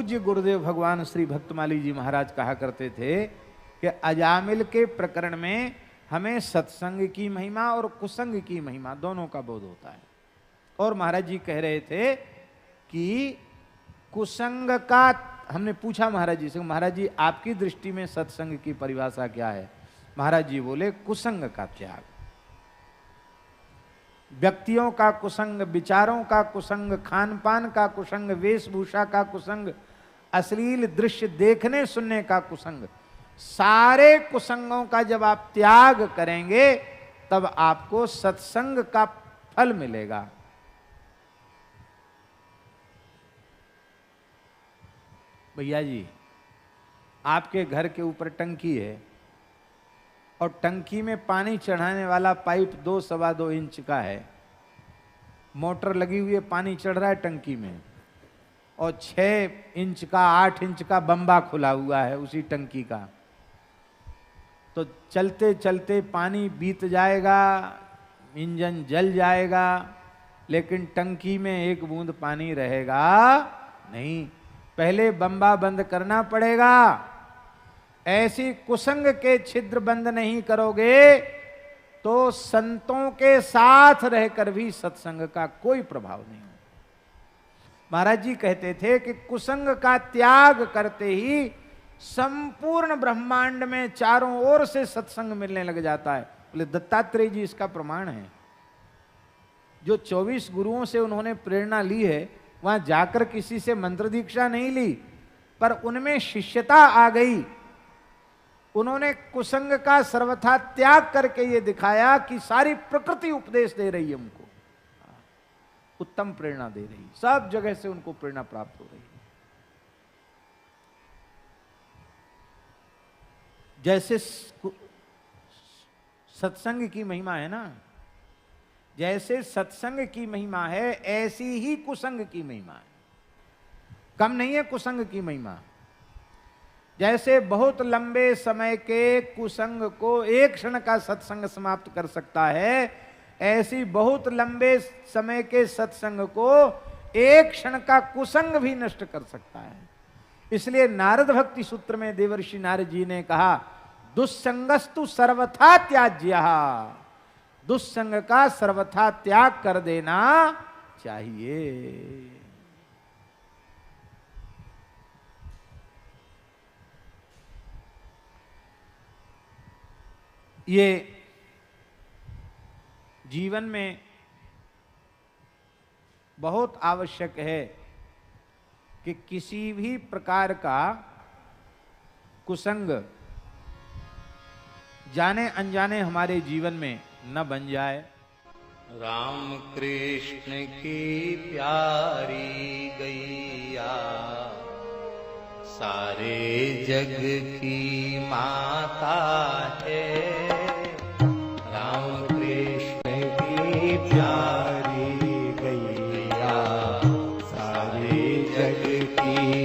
पूज्य गुरुदेव भगवान श्री भक्तमाली जी महाराज कहा करते थे कि अजामिल के प्रकरण में हमें सत्संग की महिमा और कुसंग की महिमा दोनों का बोध होता है। और महाराज जी कह रहे थे कि कुसंग का, हमने पूछा महाराज जी से, महाराज जी आपकी दृष्टि में सत्संग की परिभाषा क्या है? महाराज जी बोले कुसंग का त्याग, व्यक्तियों का कुसंग, विचारों का कुसंग, खान पान का कुसंग, वेशभूषा का कुसंग, अश्लील दृश्य देखने सुनने का कुसंग, सारे कुसंगों का जब आप त्याग करेंगे तब आपको सत्संग का फल मिलेगा। भैया जी, आपके घर के ऊपर टंकी है और टंकी में पानी चढ़ाने वाला पाइप 2-2.25 इंच का है, मोटर लगी हुई है, पानी चढ़ रहा है टंकी में, और 6 इंच का 8 इंच का बम्बा खुला हुआ है उसी टंकी का। तो चलते चलते पानी बीत जाएगा, इंजन जल जाएगा, लेकिन टंकी में एक बूंद पानी रहेगा नहीं, पहले बम्बा बंद करना पड़ेगा। ऐसी कुसंग के छिद्र बंद नहीं करोगे तो संतों के साथ रहकर भी सत्संग का कोई प्रभाव नहीं हो। महाराज जी कहते थे कि कुसंग का त्याग करते ही संपूर्ण ब्रह्मांड में चारों ओर से सत्संग मिलने लग जाता है। बोले दत्तात्रेय जी इसका प्रमाण है। जो 24 गुरुओं से उन्होंने प्रेरणा ली है, वहां जाकर किसी से मंत्र दीक्षा नहीं ली, पर उनमें शिष्यता आ गई। उन्होंने कुसंग का सर्वथा त्याग करके ये दिखाया कि सारी प्रकृति उपदेश दे रही है उनको, उत्तम प्रेरणा दे रही है, सब जगह से उनको प्रेरणा प्राप्त हो रही है। जैसे सत्संग की महिमा है ना, जैसे सत्संग की महिमा है ऐसी ही कुसंग की महिमा है, कम नहीं है कुसंग की महिमा। जैसे बहुत लंबे समय के कुसंग को एक क्षण का सत्संग समाप्त कर सकता है, ऐसी बहुत लंबे समय के सत्संग को एक क्षण का कुसंग भी नष्ट कर सकता है। इसलिए नारद भक्ति सूत्र में देवर्षि नारद जी ने कहा, दुस्संगस्तु सर्वथा त्याज्यः, दुस्संग का सर्वथा त्याग कर देना चाहिए। ये जीवन में बहुत आवश्यक है कि किसी भी प्रकार का कुसंग जाने अनजाने हमारे जीवन में न बन जाए। राम कृष्ण की प्यारी गैया सारे जग की माता है। राम कृष्ण की प्यारी गैया सारे जग की